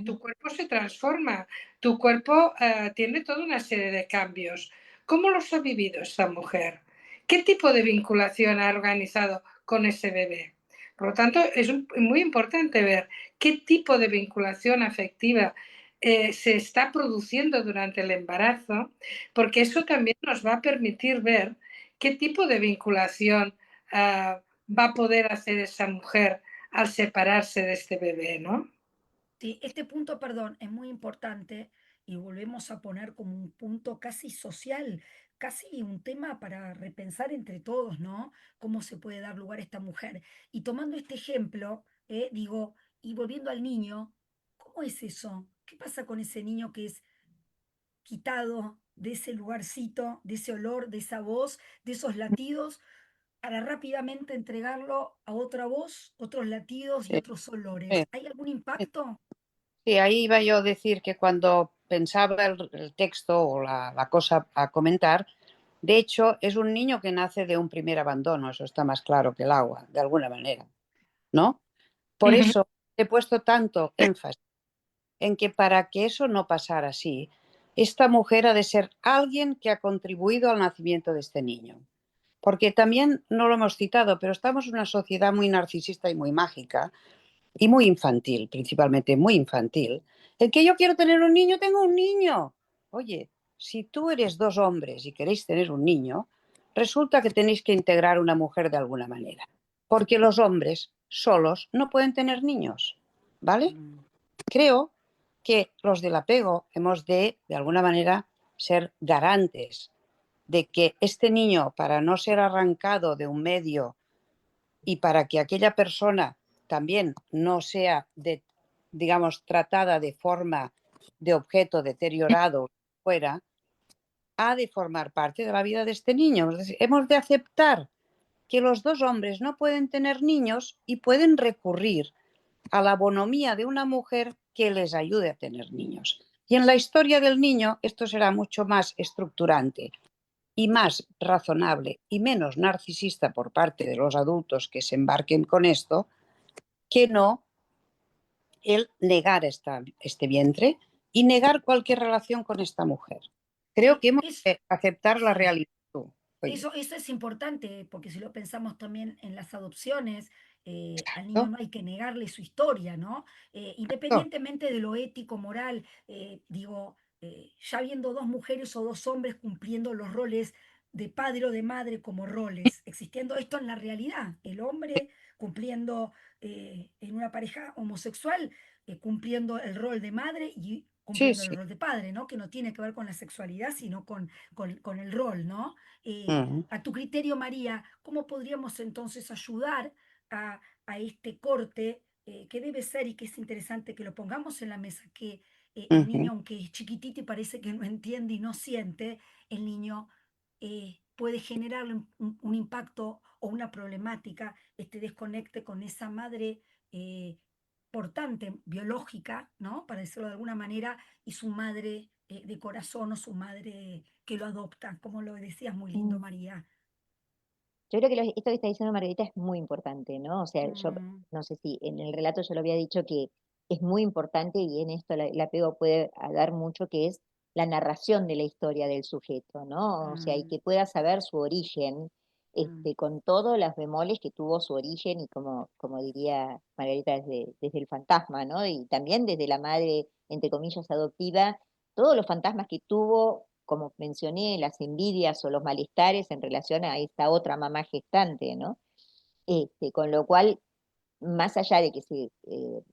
tu cuerpo se transforma, tu cuerpo tiene toda una serie de cambios. ¿Cómo los ha vivido esta mujer? ¿Qué tipo de vinculación ha organizado con ese bebé? Por lo tanto, es muy importante ver qué tipo de vinculación afectiva se está produciendo durante el embarazo, porque eso también nos va a permitir ver qué tipo de vinculación va a poder hacer esa mujer al separarse de este bebé, ¿no? Sí, este punto, perdón, es muy importante y volvemos a poner como un punto casi social, casi un tema para repensar entre todos, ¿no? Cómo se puede dar lugar a esta mujer. Y tomando este ejemplo, digo, y volviendo al niño, ¿cómo es eso? ¿Qué pasa con ese niño que es quitado de ese lugarcito, de ese olor, de esa voz, de esos latidos, para rápidamente entregarlo a otra voz, otros latidos y Sí, otros olores? sí, ¿Hay algún sí. impacto? Sí, ahí iba yo a decir que cuando pensaba el texto o la cosa a comentar, de hecho, es un niño que nace de un primer abandono, eso está más claro que el agua, de alguna manera, ¿no? Por Ujú. eso he puesto tanto énfasis en que para que eso no pasara así, esta mujer ha de ser alguien que ha contribuido al nacimiento de este niño. Porque también no lo hemos citado, pero estamos en una sociedad muy narcisista y muy mágica y muy infantil, principalmente muy infantil, en que yo quiero tener un niño, tengo un niño. Oye, si tú eres dos hombres y queréis tener un niño, resulta que tenéis que integrar una mujer de alguna manera. Porque los hombres solos no pueden tener niños, ¿vale? Creo que los del apego hemos de alguna manera, ser garantes de que este niño, para no ser arrancado de un medio y para que aquella persona también no sea, digamos, tratada de forma de objeto deteriorado fuera, ha de formar parte de la vida de este niño. Es decir, hemos de aceptar que los dos hombres no pueden tener niños y pueden recurrir a la bonomía de una mujer que les ayude a tener niños. Y en la historia del niño esto será mucho más estructurante y más razonable y menos narcisista por parte de los adultos que se embarquen con esto, que no el negar este vientre y negar cualquier relación con esta mujer. Creo que hemos de aceptar la realidad. Eso es importante, porque si lo pensamos también en las adopciones, al niño Exacto. no hay que negarle su historia, ¿no? Independientemente de lo ético, moral, digo, ya viendo dos mujeres o dos hombres cumpliendo los roles de padre o de madre como roles, existiendo esto en la realidad, el hombre cumpliendo en una pareja homosexual, cumpliendo el rol de madre y Sí, cumpliendo el sí. rol de padre, ¿no? Que no tiene que ver con la sexualidad, sino con el rol, ¿no? A tu criterio, María, ¿cómo podríamos entonces ayudar a este corte que debe ser y que es interesante que lo pongamos en la mesa, que el niño, aunque es chiquitito y parece que no entiende y no siente, el niño puede generarle un impacto o una problemática, este desconecte con esa madre portante, biológica, ¿no? Para decirlo de alguna manera, y su madre de corazón o su madre que lo adopta, como lo decías muy lindo, Mm. María. Yo creo que esto que está diciendo Margarita es muy importante, ¿no? O sea, yo Mm, no sé si en el relato yo lo había dicho que es muy importante y en esto el apego puede dar mucho, que es la narración de la historia del sujeto, ¿no? O sea, y mm, que pueda saber su origen, mm, con todos los bemoles que tuvo su origen y como diría Margarita, desde el fantasma, ¿no? Y también desde la madre, entre comillas, adoptiva, todos los fantasmas que tuvo, como mencioné, las envidias o los malestares en relación a esta otra mamá gestante, ¿no? Con lo cual, más allá de que se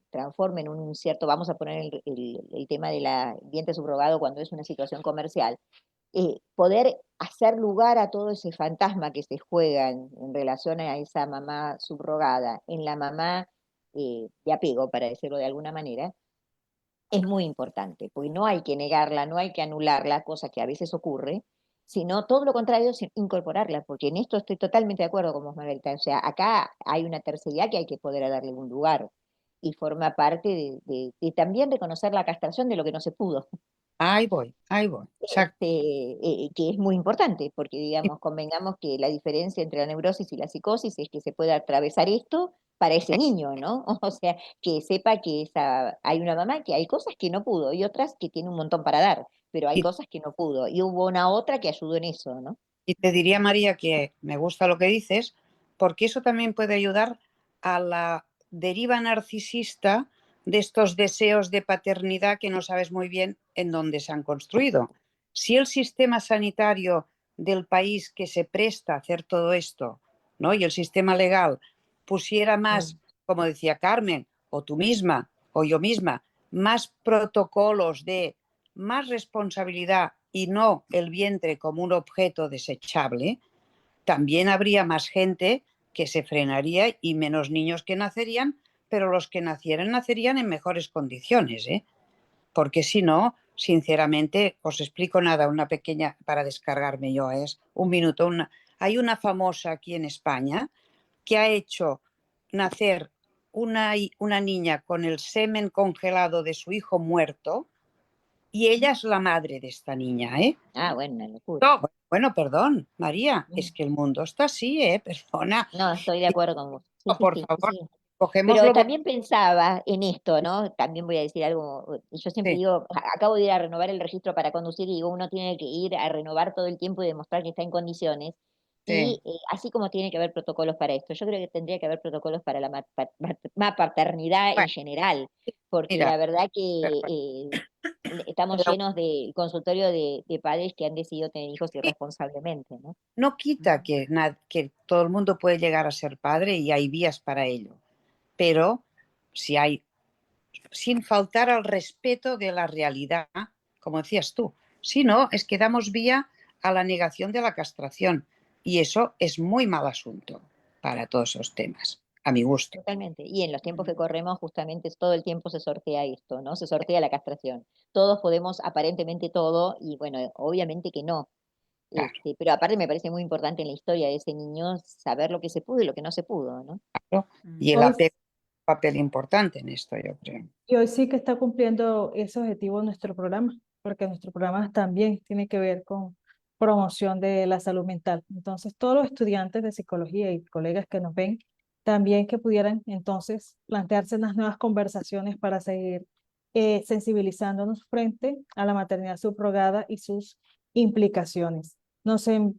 transforme en un cierto, vamos a poner el tema de la vientre subrogado cuando es una situación comercial, poder hacer lugar a todo ese fantasma que se juega en relación a esa mamá subrogada, en la mamá de apego, para decirlo de alguna manera, es muy importante, porque no hay que negarla, no hay que anularla, cosa que a veces ocurre, sino todo lo contrario, incorporarla, porque en esto estoy totalmente de acuerdo con vos, Margarita. O sea, acá hay una terceridad que hay que poder darle un lugar y forma parte de también reconocer la castración de lo que no se pudo, Ahí voy, exacto. que es muy importante, porque digamos, convengamos que la diferencia entre la neurosis y la psicosis es que se puede atravesar esto para ese niño, ¿no? O sea, que sepa que hay una mamá que hay cosas que no pudo y otras que tiene un montón para dar, pero hay Y, cosas que no pudo y hubo una otra que ayudó en eso, ¿no? y te diría, María, que me gusta lo que dices, porque eso también puede ayudar a la deriva narcisista de estos deseos de paternidad que no sabes muy bien en dónde se han construido. Si el sistema sanitario del país que se presta a hacer todo esto, ¿no? Y el sistema legal pusiera más, Mm. como decía Carmen, o tú misma, o yo misma, más protocolos de más responsabilidad y no el vientre como un objeto desechable, también habría más gente que se frenaría y menos niños que nacerían, pero los que nacieran nacerían en mejores condiciones, ¿eh? Porque si no, sinceramente, os explico nada, una pequeña, para descargarme yo, es un minuto. Hay una famosa aquí en España que ha hecho nacer una niña con el semen congelado de su hijo muerto y ella es la madre de esta niña, ¿eh? Ah, bueno, una locura. No, bueno, perdón, María, Mm. es que el mundo está así, ¿eh? Perdona. No, estoy de acuerdo con vos. Sí, No, sí, por sí, favor, sí. cogemos Pero lo también pensaba en esto, ¿no? También voy a decir algo, yo siempre sí, digo, acabo de ir a renovar el registro para conducir y digo, uno tiene que ir a renovar todo el tiempo y demostrar que está en condiciones. sí. Y así como tiene que haber protocolos para esto, yo creo que tendría que haber protocolos para la paternidad en Bueno, general, porque mira, la verdad que pero- estamos pero llenos de consultorio de padres que han decidido tener hijos irresponsablemente, ¿no? no quita que todo el mundo puede llegar a ser padre y hay vías para ello. pero si hay, sin faltar al respeto de la realidad, como decías tú. Si no, es que damos vía a la negación de la castración y eso es muy mal asunto para todos esos temas, a mi gusto. Totalmente. Y en los tiempos que corremos, justamente todo el tiempo se sortea esto, ¿no? Se sortea la castración. Todos podemos, aparentemente todo, y bueno, obviamente que no. Claro. Pero aparte me parece muy importante en la historia de ese niño saber lo que se pudo y lo que no se pudo, ¿no? Claro. Y el Hoy, apego es un papel importante en esto, yo creo. y hoy sí que está cumpliendo ese objetivo nuestro programa, porque nuestro programa también tiene que ver con promoción de la salud mental. Entonces, todos los estudiantes de psicología y colegas que nos ven, también que pudieran entonces plantearse unas nuevas conversaciones para seguir sensibilizándonos frente a la maternidad subrogada y sus implicaciones.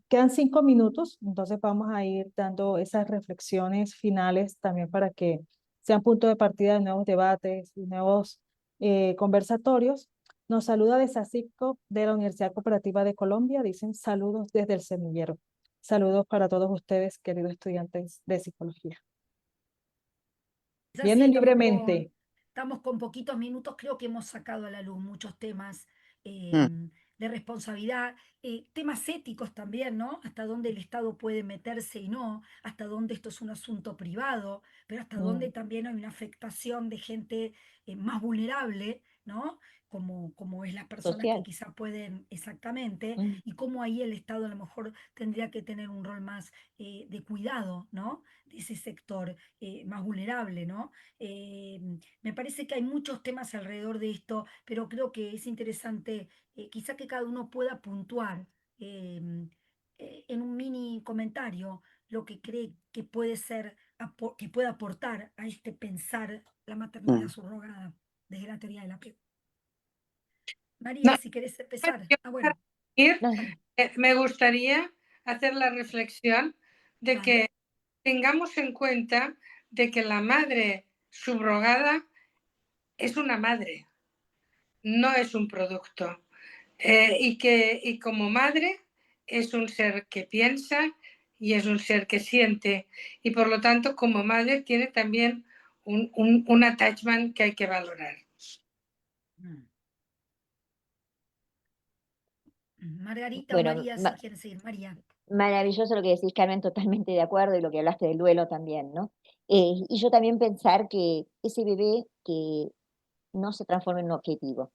Quedan 5 minutos, entonces vamos a ir dando esas reflexiones finales también para que sean punto de partida de nuevos debates y nuevos conversatorios. Nos saluda de SACICO de la Universidad Cooperativa de Colombia. Dicen saludos desde el semillero. Saludos para todos ustedes, queridos estudiantes de psicología. Es así, Vienen libremente. estamos con poquitos minutos, creo que hemos sacado a la luz muchos temas Mm. de responsabilidad, temas éticos también, ¿no? Hasta dónde el Estado puede meterse y no, hasta dónde esto es un asunto privado, pero hasta dónde también hay una afectación de gente más vulnerable, ¿no? Como es las personas que Social. quizá pueden exactamente, Mm. y cómo ahí el Estado a lo mejor tendría que tener un rol más de cuidado, ¿no? De ese sector más vulnerable, ¿no? Me parece que hay muchos temas alrededor de esto, pero creo que es interesante quizá que cada uno pueda puntuar eh, en un mini comentario lo que cree que puede ser, que puede aportar a este pensar la maternidad Mm. subrogada desde la teoría del apego. No, María, si querés empezar. yo Bueno, ir, No, dale, me gustaría hacer la reflexión de dale. que tengamos en cuenta de que la madre subrogada es una madre, no es un producto. Y como madre es un ser que piensa y es un ser que siente. Y por lo tanto, como madre tiene también un attachment que hay que valorar. Margarita o bueno, María, si quieren seguir. María. maravilloso lo que decís, Carmen, totalmente de acuerdo, y lo que hablaste del duelo también, ¿no? Y yo también pensar que ese bebé que no se transforme en un objetivo,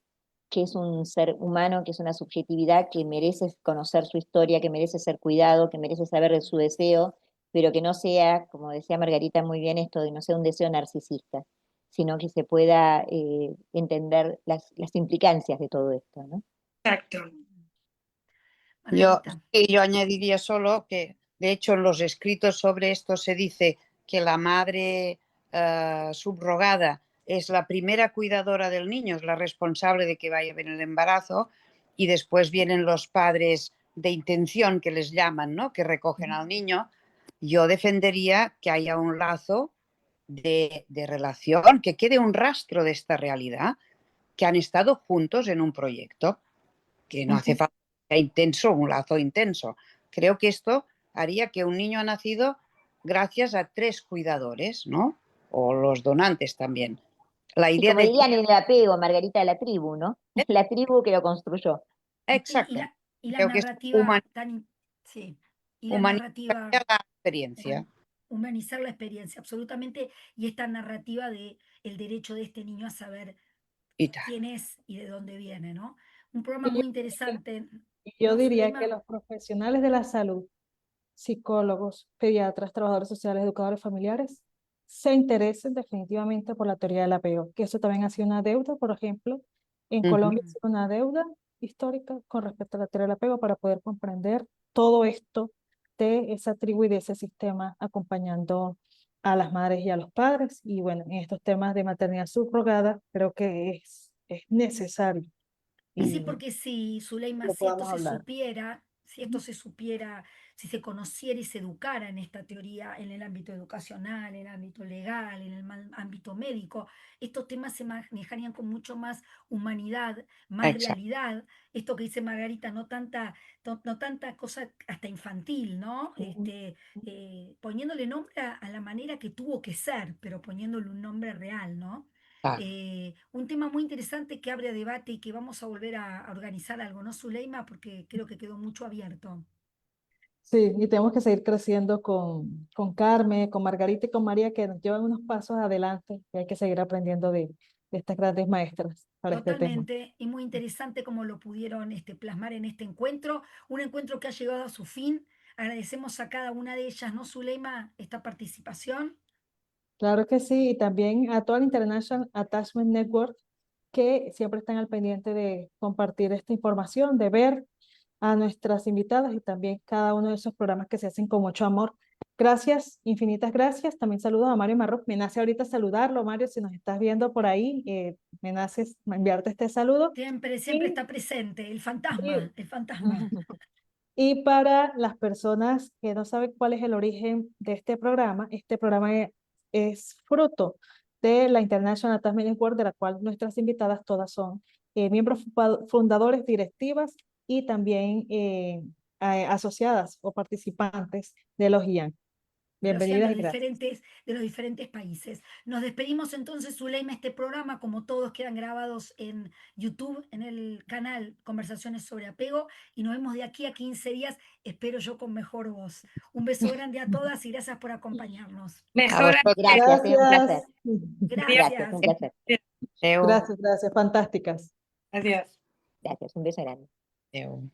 que es un ser humano, que es una subjetividad que merece conocer su historia, que merece ser cuidado, que merece saber de su deseo, pero que no sea, como decía Margarita muy bien, esto de no sea un deseo narcisista, sino que se pueda entender las implicancias de todo esto, ¿no? Exacto. Margarita. Yo añadiría solo que, de hecho, en los escritos sobre esto se dice que la madre subrogada es la primera cuidadora del niño, es la responsable de que vaya bien el embarazo, y después vienen los padres de intención, que les llaman, ¿no? Que recogen al niño. Yo defendería que haya un lazo de relación, que quede un rastro de esta realidad, que han estado juntos en un proyecto, que no hace falta que sea intenso, un lazo intenso. Creo que esto haría que un niño ha nacido gracias a 3 cuidadores, ¿no? O los donantes también. La Y idea como de... dirían en el apego, Margarita, de la tribu, ¿no? La tribu que lo construyó. Y, y Exacto. la, y la Creo que es narrativa tan... Sí, y la humanizar narrativa, la experiencia. humanizar la experiencia, absolutamente, y esta narrativa de el derecho de este niño a saber Y tal. quién es y de dónde viene, ¿no? Un programa Y yo muy interesante, yo ¿no, diría que Zuleima? los profesionales de la salud, psicólogos, pediatras, trabajadores sociales, educadores familiares, se interesen definitivamente por la teoría del apego, que eso también ha sido una deuda, por ejemplo, en Ujú. Colombia ha sido una deuda histórica con respecto a la teoría del apego para poder comprender todo esto de esa tribu y de ese sistema acompañando a las madres y a los padres. Y bueno, en estos temas de maternidad subrogada creo que es necesario Y sí, y porque si, Zuleima, lo si esto podamos se hablar. supiera, si esto se supiera, si se conociera y se educara en esta teoría en el ámbito educacional, en el ámbito legal, en el ámbito médico, estos temas se manejarían con mucho más humanidad, más Exacto. realidad. Esto que dice Margarita, no tanta cosa hasta infantil, ¿no? Poniéndole nombre a la manera que tuvo que ser, pero poniéndole un nombre real, ¿no? Claro. Un tema muy interesante que abre a debate y que vamos a volver a organizar algo, ¿no, Zuleima? Porque creo que quedó mucho abierto. Sí, y tenemos que seguir creciendo con Carmen, con Margarita y con María, que nos llevan unos pasos adelante, y hay que seguir aprendiendo de estas grandes maestras para este tema. Totalmente, y muy interesante cómo lo pudieron plasmar en este encuentro, un encuentro que ha llegado a su fin. Agradecemos a cada una de ellas, ¿no, Zuleima, esta participación? Claro que sí, y también a toda la International Attachment Network, que siempre están al pendiente de compartir esta información, de ver a nuestras invitadas y también cada uno de esos programas que se hacen con mucho amor. Gracias, infinitas gracias. También saludos a Mario Marroc. Me nace ahorita saludarlo, Mario, si nos estás viendo por ahí, me nace enviarte este saludo. Siempre, siempre Y, está presente, el y, fantasma, el fantasma. y para las personas que no saben cuál es el origen de este programa es fruto de la International Attachment Network, de la cual nuestras invitadas todas son miembros fundadores, directivas y también asociadas o participantes de los IAN. De los CIAN Bienvenidas y gracias. de los diferentes países. Nos despedimos entonces, Zuleima. Este programa, como todos, quedan grabados en YouTube, en el canal Conversaciones sobre Apego, y nos vemos de aquí a 15 días, espero yo con mejor voz. Un beso grande a todas y gracias por acompañarnos. A Mejor vosotros. Gracias, un placer. Adiós. Gracias, un Gracias. placer. Adeu. Gracias, fantásticas. Adiós. Gracias, un beso grande. Adeu.